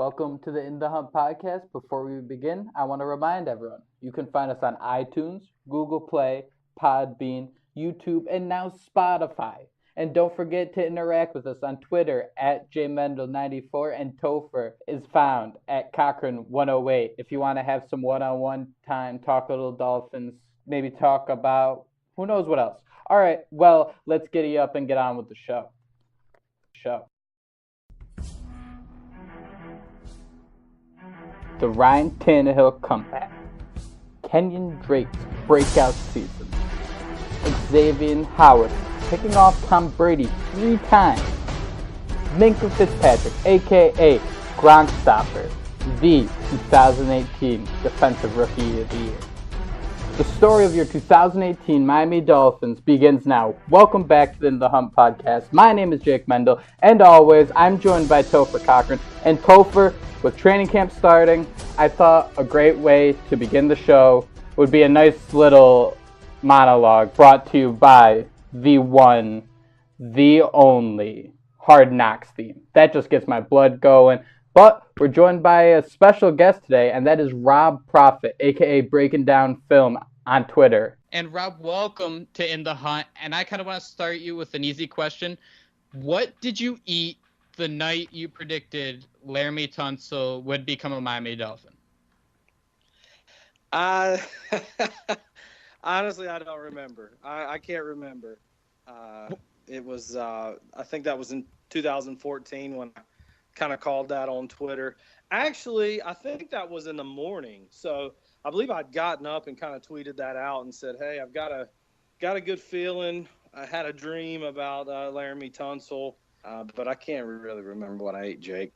Welcome to the In the Hunt podcast. Before we begin, I want to remind everyone you can find us on iTunes, Google Play, Podbean, YouTube, and now Spotify. And don't forget to interact with us on Twitter at jmendel94, and Topher is found at Cochran108. If you want to have some one-on-one time, talk a little Dolphins, maybe talk about who knows what else. All right, well, let's get you up and get on with the show. The Ryan Tannehill comeback, Kenyon Drake's breakout season, Xavier Howard picking off Tom Brady 3 times, Minkah Fitzpatrick, a.k.a. Gronk Stopper, the 2018 Defensive Rookie of the Year. The story of your 2018 Miami Dolphins begins now. Welcome back to the In the Hunt podcast. My name is Jake Mendel, and always, I'm joined by Topher Cochran. And Topher, with training camp starting, I thought a great way to begin the show would be a nice little monologue brought to you by the one, the only Hard Knocks theme. That just gets my blood going. But we're joined by a special guest today, and that is Rob Proffitt, a.k.a. Breaking Down Film on Twitter. And Rob, welcome to In the Hunt. And I kind of want to start you with an easy question. What did you eat the night you predicted Laramie Tunsil would become a Miami Dolphin? Honestly, I don't remember. I can't remember. It was, I think that was in 2014 when I kind of called that on Twitter. Actually, I think that was in the morning. So I believe I'd gotten up and kind of tweeted that out and said, hey, I've got a good feeling. I had a dream about Laramie Tunsil, but I can't really remember what I ate, Jake.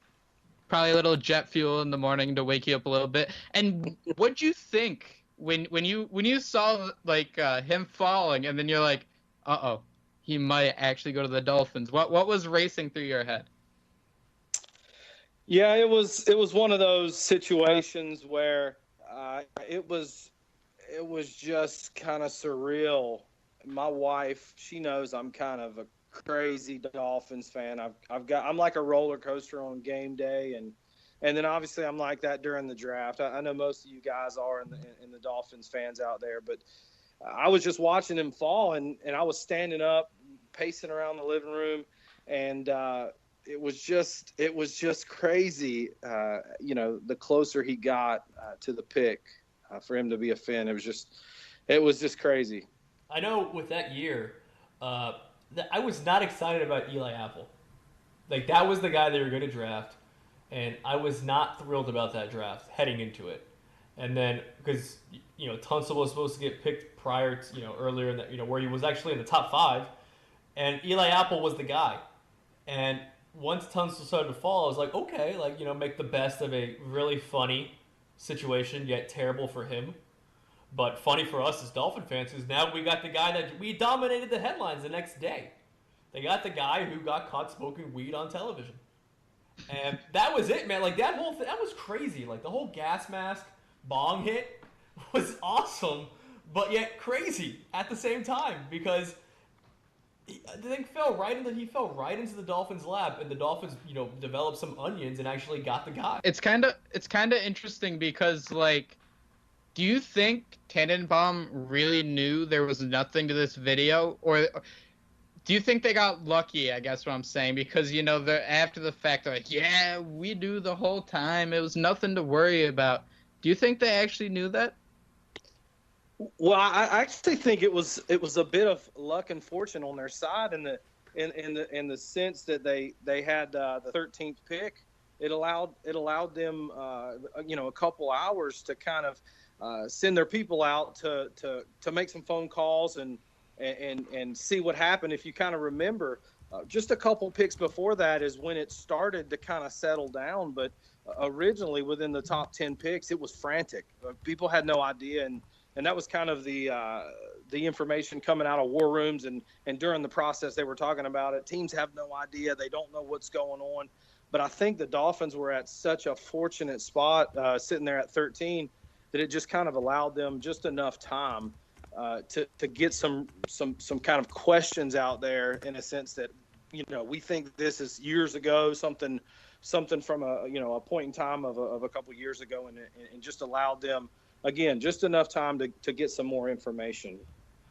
Probably a little jet fuel in the morning to wake you up a little bit. And what'd you think when you saw him falling, and then you're like, uh-oh, he might actually go to the Dolphins? What was racing through your head? Yeah, it was one of those situations where it was just kind of surreal. My wife, she knows I'm kind of a crazy Dolphins fan. I'm like a roller coaster on game day, and then obviously I'm like that during the draft. I know most of you guys are in the Dolphins fans out there, but I was just watching him fall, and I was standing up, pacing around the living room, and it was just crazy. The closer he got to the pick for him to be a Fin, it was just crazy. I know with that year, I was not excited about Eli Apple. Like, that was the guy they were going to draft, and I was not thrilled about that draft heading into it. And then, because, Tunsil was supposed to get picked prior to, earlier in that, where he was actually in the top 5, and Eli Apple was the guy. And once Tunsil started to fall, I was like, okay, make the best of a really funny situation, yet terrible for him. But funny for us as Dolphin fans, because now we got the guy that we dominated the headlines the next day. They got the guy who got caught smoking weed on television. And that was it, man. Like, that whole thing, that was crazy. Like, the whole gas mask bong hit was awesome, but yet crazy at the same time, because the thing he fell right into the Dolphins' lap, and the Dolphins, developed some onions and actually got the guy. It's kind of interesting because, do you think Tannenbaum really knew there was nothing to this video, or do you think they got lucky? I guess what I'm saying, because they're after the fact, they're like, yeah, we knew the whole time, it was nothing to worry about. Do you think they actually knew that? Well, I actually think it was a bit of luck and fortune on their side in the sense that they had the 13th pick. It allowed them a couple hours to kind of send their people out to make some phone calls and see what happened. If you kind of remember, just a couple picks before that is when it started to kind of settle down. But originally, within the top 10 picks, it was frantic. People had no idea, and that was kind of the information coming out of war rooms, and during the process they were talking about it. Teams have no idea; they don't know what's going on. But I think the Dolphins were at such a fortunate spot, sitting there at 13, that it just kind of allowed them just enough time to get some kind of questions out there, in a sense that we think this is years ago, something something from a point in time of a couple years ago, and just allowed them, again, just enough time to get some more information.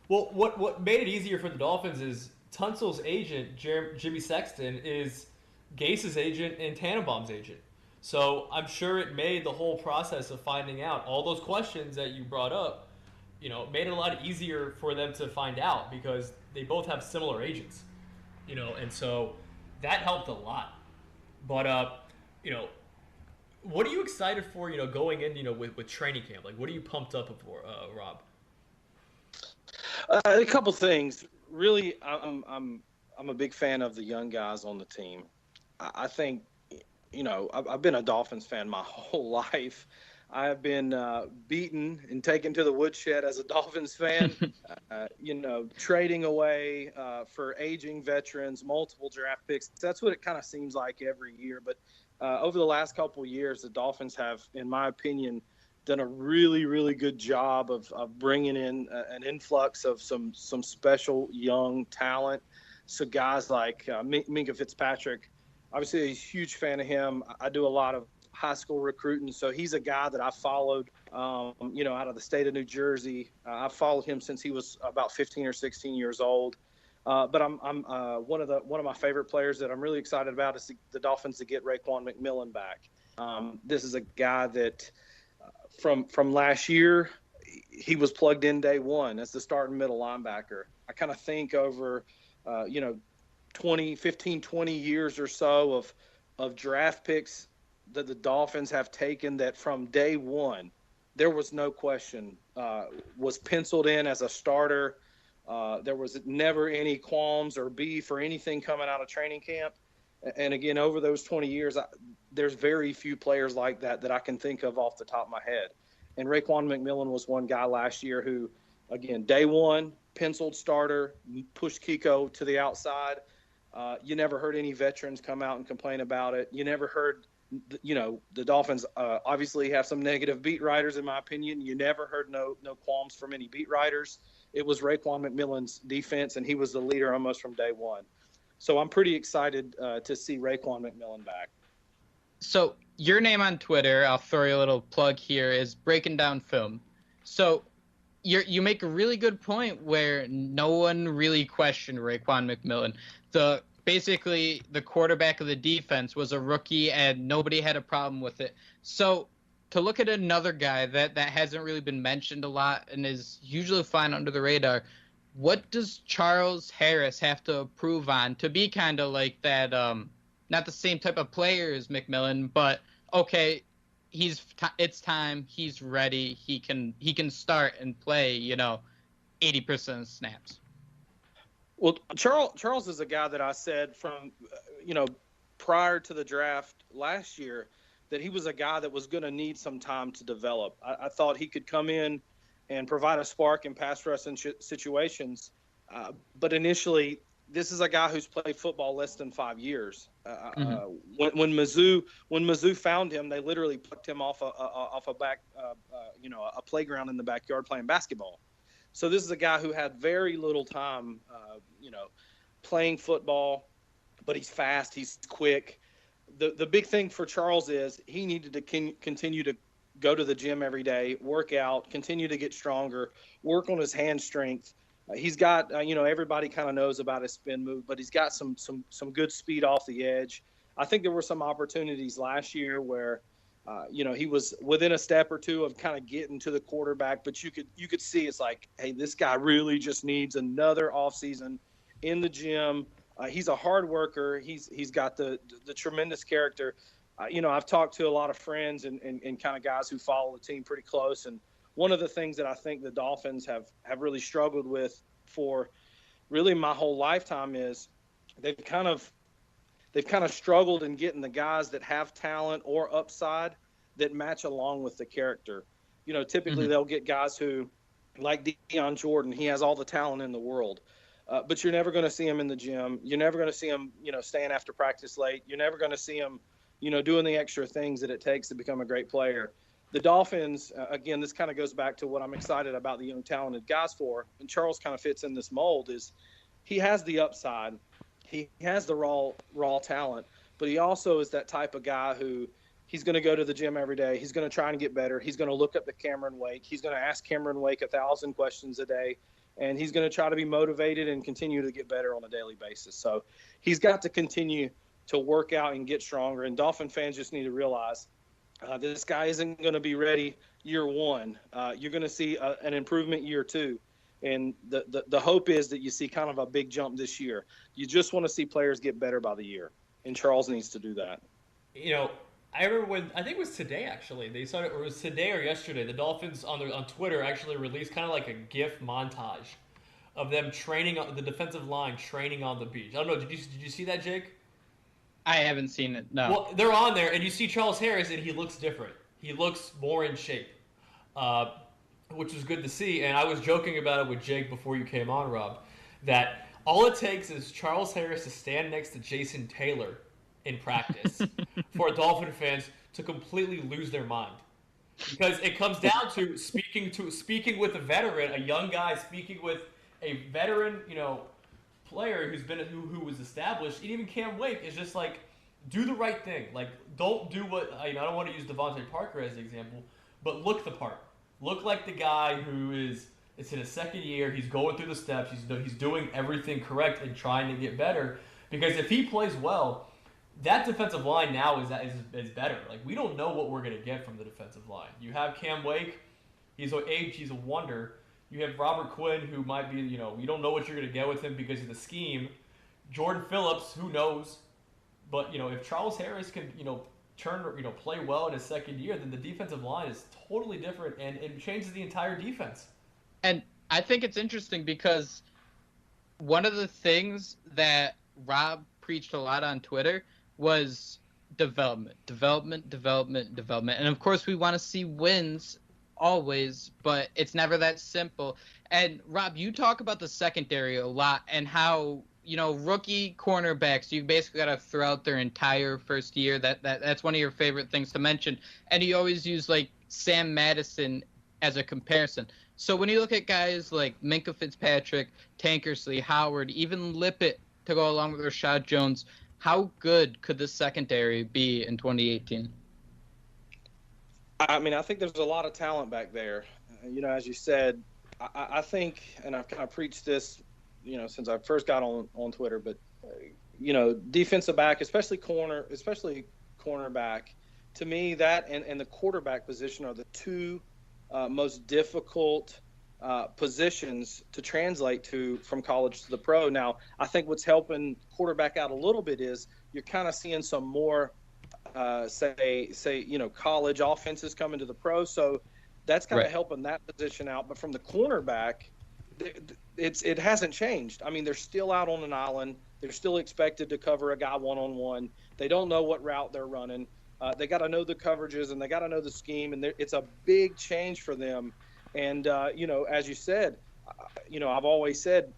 Well, what made it easier for the Dolphins is Tunsil's agent, Jimmy Sexton, is Gase's agent and Tannenbaum's agent. So I'm sure it made the whole process of finding out all those questions that you brought up, made it a lot easier for them to find out because they both have similar agents, and so that helped a lot. But what are you excited for? Going in, with training camp. Like, what are you pumped up for, Rob? A couple things. Really, I'm a big fan of the young guys on the team. I think, I've been a Dolphins fan my whole life. I have been beaten and taken to the woodshed as a Dolphins fan, trading away for aging veterans, multiple draft picks. That's what it kind of seems like every year. But over the last couple of years, the Dolphins have, in my opinion, done a really, really good job of bringing in an influx of some special young talent. So guys like Minkah Fitzpatrick, obviously a huge fan of him. I do a lot of high school recruiting, so he's a guy that I followed, out of the state of New Jersey. I followed him since he was about 15 or 16 years old. But I'm one of my favorite players that I'm really excited about is the Dolphins to get Raekwon McMillan back. This is a guy that from last year, he was plugged in day one as the starting middle linebacker. I kind of think over, 20 years or so of draft picks that the Dolphins have taken that from day one, there was no question, was penciled in as a starter. There was never any qualms or beef or anything coming out of training camp. And again, over those 20 years, there's very few players like that I can think of off the top of my head. And Raekwon McMillan was one guy last year who, again, day one, penciled starter, pushed Kiko to the outside. You never heard any veterans come out and complain about it. You never heard, the Dolphins obviously have some negative beat writers, in my opinion. You never heard no qualms from any beat writers. It was Raekwon McMillan's defense, and he was the leader almost from day one. So I'm pretty excited to see Raekwon McMillan back. So your name on Twitter, I'll throw you a little plug here, is Breaking Down Film. So you make a really good point where no one really questioned Raekwon McMillan. Basically, the quarterback of the defense was a rookie, and nobody had a problem with it. So to look at another guy that hasn't really been mentioned a lot and is usually flying under the radar, what does Charles Harris have to prove on to be kind of like that, not the same type of player as McMillan, but okay, it's time, he's ready, he can start and play, 80% of snaps? Well, Charles is a guy that I said from, prior to the draft last year that he was a guy that was going to need some time to develop. I thought he could come in and provide a spark in pass rush situations. But initially, this is a guy who's played football less than 5 years. When Mizzou found him, they literally plucked him off a playground in the backyard playing basketball. So this is a guy who had very little time, playing football, but he's fast, he's quick. The big thing for Charles is he needed to continue to go to the gym every day, work out, continue to get stronger, work on his hand strength. He's got, everybody kind of knows about his spin move, but he's got some good speed off the edge. I think there were some opportunities last year where, he was within a step or two of kind of getting to the quarterback, but you could see it's like, hey, this guy really just needs another offseason in the gym. He's a hard worker. He's got the tremendous character. I've talked to a lot of friends and kind of guys who follow the team pretty close, and one of the things that I think the Dolphins have really struggled with for really my whole lifetime is they've kind of struggled in getting the guys that have talent or upside that match along with the character. Typically they'll get guys who, like Deion Jordan, he has all the talent in the world, but you're never going to see him in the gym. You're never going to see him, staying after practice late. You're never going to see him, doing the extra things that it takes to become a great player. The Dolphins, again, this kind of goes back to what I'm excited about the young talented guys for, and Charles kind of fits in this mold, is he has the upside. He has the raw talent, but he also is that type of guy who he's going to go to the gym every day. He's going to try and get better. He's going to look up to Cameron Wake. He's going to ask Cameron Wake 1,000 questions a day, and he's going to try to be motivated and continue to get better on a daily basis. So he's got to continue to work out and get stronger. And Dolphin fans just need to realize this guy isn't going to be ready year one. You're going to see an improvement year two. And the hope is that you see kind of a big jump this year. You just want to see players get better by the year, and Charles needs to do that. You know, I remember when, I think it was today actually, they started, or it was today or yesterday, the Dolphins on Twitter actually released kind of like a GIF montage of them training on the defensive line, training on the beach. I don't know, did you see that, Jake? I haven't seen it, no. Well, they're on there, and you see Charles Harris, and he looks different. He looks more in shape, which was good to see. And I was joking about it with Jake before you came on, Rob, that all it takes is Charles Harris to stand next to Jason Taylor in practice for Dolphin fans to completely lose their mind. Because it comes down to speaking with a veteran, a young guy speaking with a veteran, player who was established. And even Cam Wake is just like, do the right thing. Like, don't do what I don't want to use Devontae Parker as the example, but look the part. Look like the guy who it's in his second year. He's going through the steps. He's doing everything correct and trying to get better. Because if he plays well, that defensive line now is better. Like, we don't know what we're going to get from the defensive line. You have Cam Wake. He's a wonder. You have Robert Quinn, who might be, you don't know what you're going to get with him because of the scheme. Jordan Phillips, who knows? But, if Charles Harris can, play well in his second year, then the defensive line is totally different, and it changes the entire defense. And I think it's interesting because one of the things that Rob preached a lot on Twitter was development. And, of course, we want to see wins always, but it's never that simple. And Rob, you talk about the secondary a lot and how rookie cornerbacks, you basically got to throw out their entire first year. That's one of your favorite things to mention, and you always use like Sam Madison as a comparison. So when you look at guys like Minkah Fitzpatrick, Tankersley, Howard, even Lippett to go along with Rashad Jones, how good could the secondary be in 2018? I mean, I think there's a lot of talent back there. As you said, I think, and I've kind of preached this, since I first got on Twitter, but, defensive back, especially cornerback, to me, that and the quarterback position are the two most difficult positions to translate to from college to the pro. Now, I think what's helping quarterback out a little bit is you're kind of seeing some more college offenses coming to the pro. So that's kind of helping that position out. But from the cornerback, it hasn't changed. I mean, they're still out on an island. They're still expected to cover a guy one-on-one. They don't know what route they're running. They got to know the coverages and they got to know the scheme. And it's a big change for them. And, as you said, I've always said,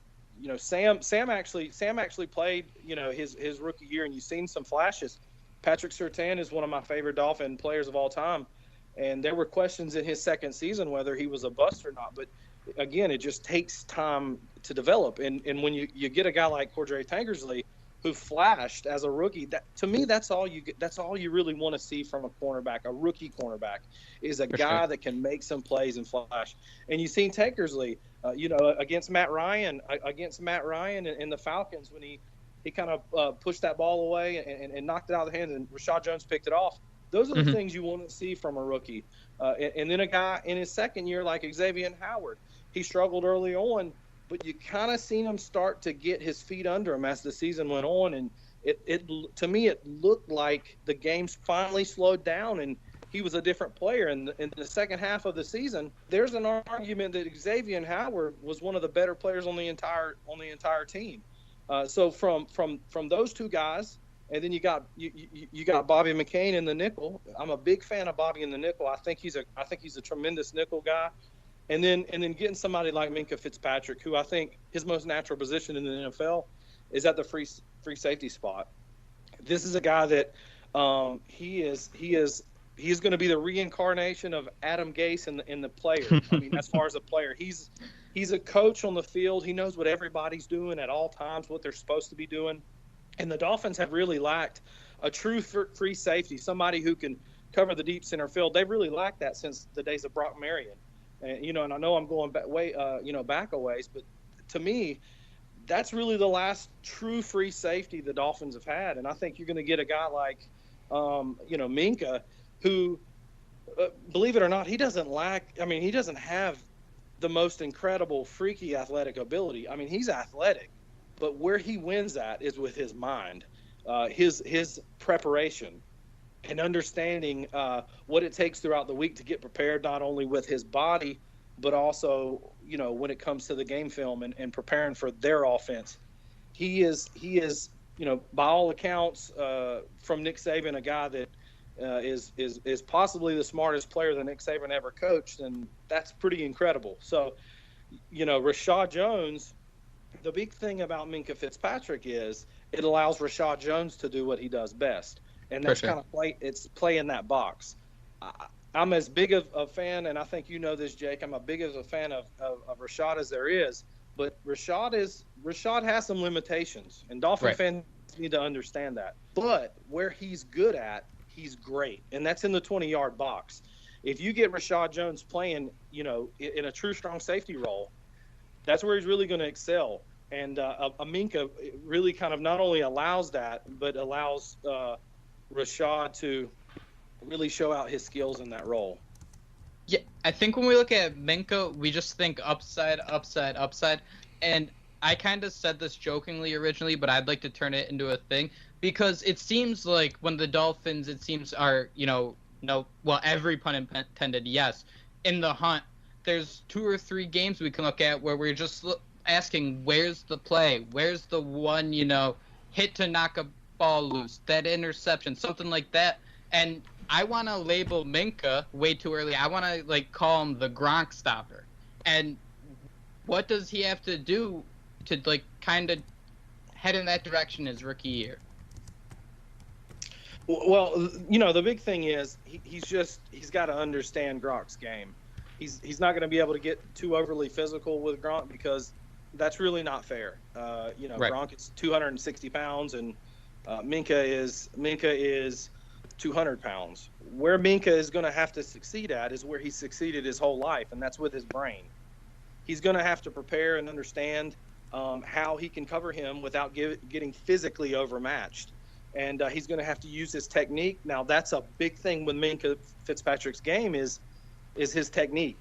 Sam actually played, his rookie year, and you've seen some flashes. Patrick Surtain is one of my favorite Dolphin players of all time. And there were questions in his second season whether he was a bust or not. But, again, it just takes time to develop. And when you get a guy like Cordrea Tankersley who flashed as a rookie, to me, that's all you get. That's all you really want to see from a cornerback, a rookie cornerback, is a guy that can make some plays and flash. And you've seen Tankersley, against Matt Ryan and the Falcons when he kind of pushed that ball away and knocked it out of the hands, and Rashad Jones picked it off. Those are the things you want to see from a rookie. And then a guy in his second year like Xavier Howard, he struggled early on, but you kind of seen him start to get his feet under him as the season went on. And to me, it looked like the games finally slowed down and he was a different player. And in the second half of the season, there's an argument that Xavier Howard was one of the better players on the entire team. So from those two guys, and then you got Bobby McCain in the nickel. I'm a big fan of Bobby in the nickel. I think he's a tremendous nickel guy. And then getting somebody like Minkah Fitzpatrick, who I think his most natural position in the NFL is at the free safety spot. This is a guy that he is going to be the reincarnation of Adam Gase in the player. I mean, as far as a player, he's a coach on the field. He knows what everybody's doing at all times, what they're supposed to be doing. And the Dolphins have really lacked a true free safety, somebody who can cover the deep center field. They've really lacked that since the days of Brock Marion. And, and I know I'm going back back a ways, but to me, that's really the last true free safety the Dolphins have had. And I think you're going to get a guy like, Minka, who, believe it or not, he doesn't have the most incredible, freaky athletic ability. I mean, he's athletic, but where he wins at is with his mind, his preparation, and understanding what it takes throughout the week to get prepared, not only with his body, but also, when it comes to the game film and preparing for their offense. He is, by all accounts, from Nick Saban, a guy that is possibly the smartest player that Nick Saban ever coached, and that's pretty incredible. So, Rashad Jones, the big thing about Minka Fitzpatrick is it allows Rashad Jones to do what he does best, and that's kind of play in that box. I'm as big of a fan, and I think you know this, Jake. I'm as big of a fan of Rashad as there is, but Rashad has some limitations, and Dolphin fans need to understand that. But where he's good at, he's great, and that's in the 20-yard box. If you get Rashad Jones playing, in a true strong safety role, that's where he's really going to excel. And Minka really kind of not only allows that, but allows Rashad to really show out his skills in that role. Yeah, I think when we look at Minka, we just think upside, upside, upside. And I kind of said this jokingly originally, but I'd like to turn it into a thing, because it seems like when the Dolphins, are, every pun intended, yes, in the hunt, there's 2 or 3 games we can look at where we're just asking, where's the play? Where's the one, hit to knock a ball loose, that interception, something like that. And I want to label Minka way too early. I want to, call him the Gronk stopper. And what does he have to do to, kind of head in that direction his rookie year? Well, the big thing is he's got to understand Gronk's game. He's not going to be able to get too overly physical with Gronk, because that's really not fair. Gronk is 260 pounds and Minka is 200 pounds. Where Minka is going to have to succeed at is where he succeeded his whole life, and that's with his brain. He's going to have to prepare and understand how he can cover him without getting physically overmatched. And he's going to have to use his technique. Now, that's a big thing with Minka Fitzpatrick's game is his technique.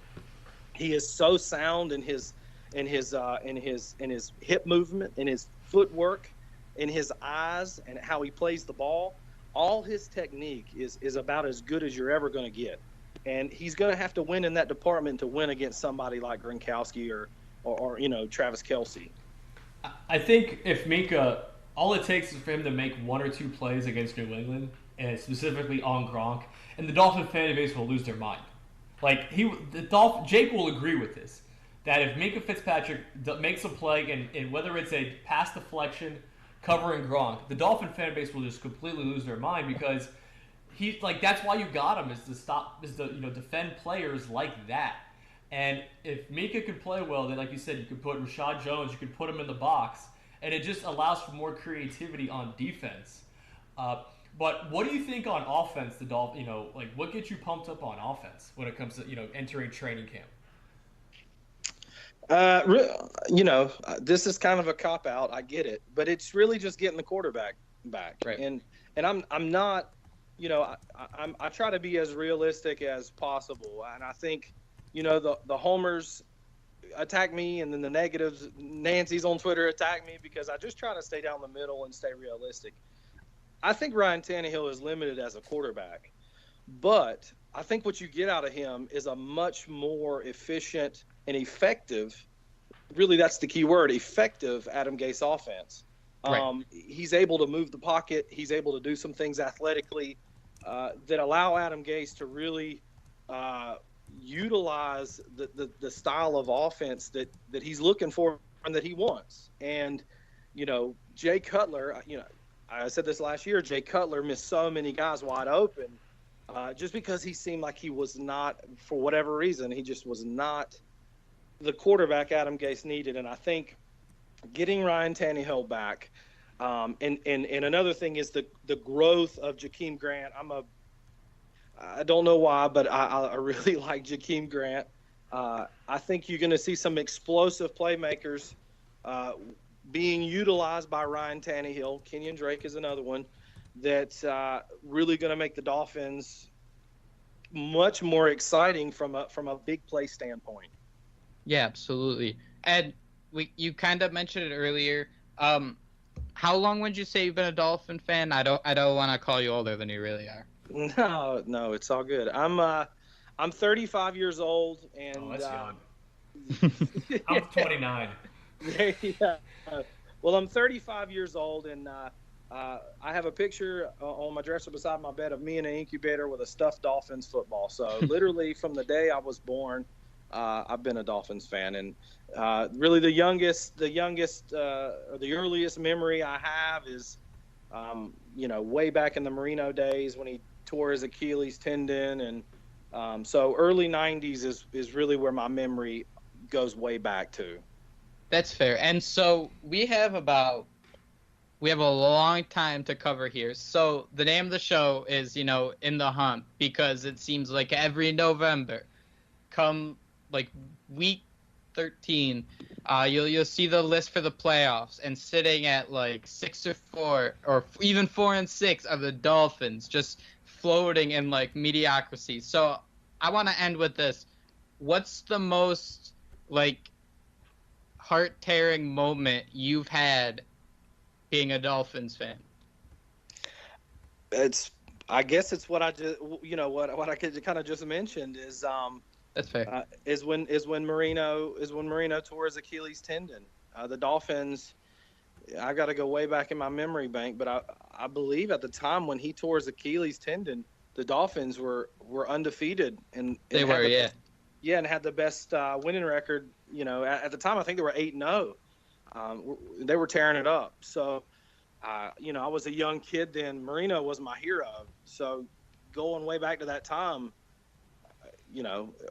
He is so sound in his hip movement, in his footwork, in his eyes, and how he plays the ball. All his technique is about as good as you're ever going to get. And he's going to have to win in that department to win against somebody like Gronkowski or Travis Kelce. I think if Minka, all it takes is for him to make 1 or 2 plays against New England, and specifically on Gronk, and the Dolphin fan base will lose their mind. Jake will agree with this, that if Minka Fitzpatrick makes a play, and whether it's a pass deflection, covering Gronk, the Dolphin fan base will just completely lose their mind, because that's why you got him, is to defend players like that. And if Minka can play well, then like you said, you could put Rashad Jones, you could put him in the box, and it just allows for more creativity on defense. But what do you think on offense? The Dolphins, what gets you pumped up on offense when it comes to entering training camp? This is kind of a cop out. I get it, but it's really just getting the quarterback back. Right. And I'm not, I try to be as realistic as possible. And I think, the homers attack me, and then the negatives, Nancy's on Twitter, attack me, because I just try to stay down the middle and stay realistic. I think Ryan Tannehill is limited as a quarterback, but I think what you get out of him is a much more efficient and effective, really that's the key word, effective Adam Gase offense. Right. He's able to move the pocket. He's able to do some things athletically that allow Adam Gase to really utilize the style of offense that he's looking for and that he wants. And, Jay Cutler, I said this last year, Jay Cutler missed so many guys wide open just because he seemed like he was not, for whatever reason, he just was not the quarterback Adam Gase needed. And I think getting Ryan Tannehill back, And another thing is the growth of Jakeem Grant. I don't know why, but I really like Jakeem Grant. I think you're going to see some explosive playmakers being utilized by Ryan Tannehill. Kenyon Drake is another one that's really going to make the Dolphins much more exciting from a big play standpoint. Yeah, absolutely. And you kind of mentioned it earlier. How long would you say you've been a Dolphin fan? I don't want to call you older than you really are. No, it's all good. I'm 35 years old, and Oh, that's young. I'm 29. Yeah. Well, I'm 35 years old, and I have a picture on my dresser beside my bed of me in an incubator with a stuffed Dolphins football. So literally from the day I was born, I've been a Dolphins fan, and really the earliest memory I have is, way back in the Marino days when he tore his Achilles tendon, and so early 90s is really where my memory goes way back to. That's fair. And so we have a long time to cover here. So the name of the show is, In the Hunt, because it seems like every November, come like week 13, you'll see the list for the playoffs, and sitting at like 6-4 or even 4-6 are the Dolphins, just floating in like mediocrity. So I want to end with this. What's the most like heart-tearing moment you've had being a Dolphins fan? I guess it's what I just, what I could kind of just mentioned is, That's fair. Is when Marino tore his Achilles tendon. The Dolphins, I got to go way back in my memory bank, but I believe at the time when he tore his Achilles tendon, the Dolphins were undefeated, and They were, yeah. Yeah, and had the best winning record. At the time, I think they were 8-0. They were tearing it up. So, I was a young kid then. Marino was my hero. So, going way back to that time,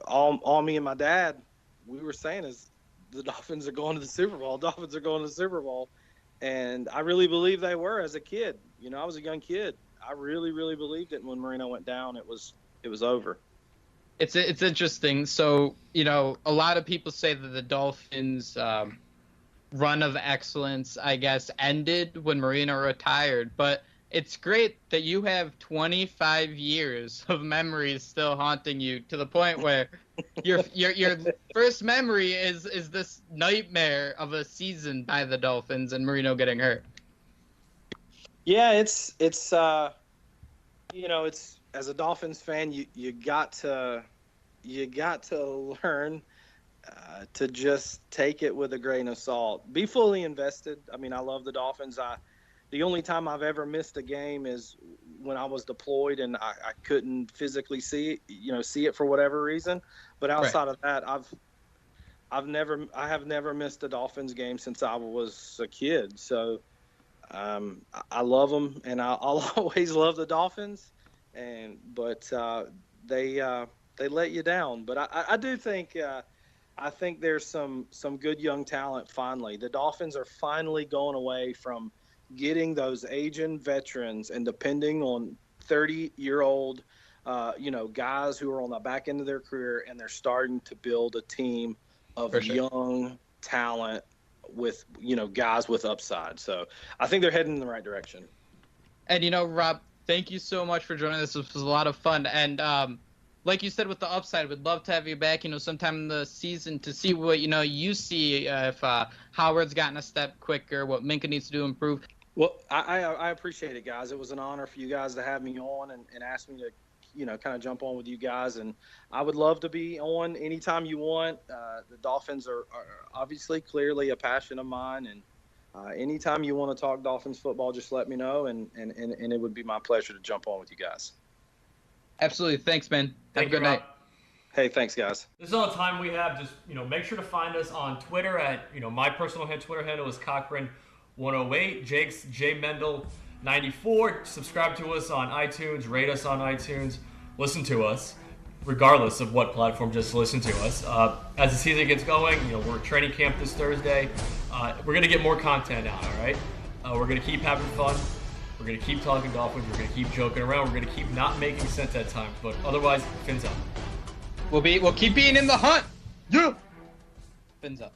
all me and my dad, we were saying is the Dolphins are going to the Super Bowl. Dolphins are going to the Super Bowl, and I really believe they were as a kid. I was a young kid. I really, really believed it. And when Marino went down, it was over. It's interesting. So, a lot of people say that the Dolphins' run of excellence, I guess, ended when Marino retired. But it's great that you have 25 years of memories still haunting you, to the point where your first memory is this nightmare of a season by the Dolphins and Marino getting hurt. Yeah, it's as a Dolphins fan, you got to learn to just take it with a grain of salt. Be fully invested. I mean, I love the Dolphins. The only time I've ever missed a game is when I was deployed and I couldn't physically see it for whatever reason. But outside of that, I have never missed a Dolphins game since I was a kid. So I love them, and I'll always love the Dolphins. But they let you down. But I do think I think there's some good young talent. Finally, the Dolphins are finally going away from getting those aging veterans and depending on 30-year-old guys who are on the back end of their career, and they're starting to build a team of young talent with guys with upside. So I think they're heading in the right direction. And Rob, thank you so much for joining us. This was a lot of fun. And like you said, with the upside, we'd love to have you back, sometime in the season to see what, you see if Howard's gotten a step quicker, what Minka needs to do to improve. Well, I appreciate it, guys. It was an honor for you guys to have me on and ask me to, kind of jump on with you guys. And I would love to be on anytime you want. The Dolphins are obviously clearly a passion of mine. And anytime you want to talk Dolphins football, just let me know. And it would be my pleasure to jump on with you guys. Absolutely. Thanks, man. Have a good night. Hey, thanks, guys. This is all the time we have. Just, make sure to find us on Twitter at, my personal Twitter handle is Cochran108. Jake's JMendel94. Subscribe to us on iTunes. Rate us on iTunes. Listen to us, regardless of what platform. Just listen to us. As the season gets going, we're at training camp this Thursday. We're going to get more content out, all right? We're going to keep having fun. We're going to keep talking Dolphins. We're going to keep joking around. We're going to keep not making sense at times. But otherwise, fins up. We'll keep being in the hunt. Yeah. Fins up.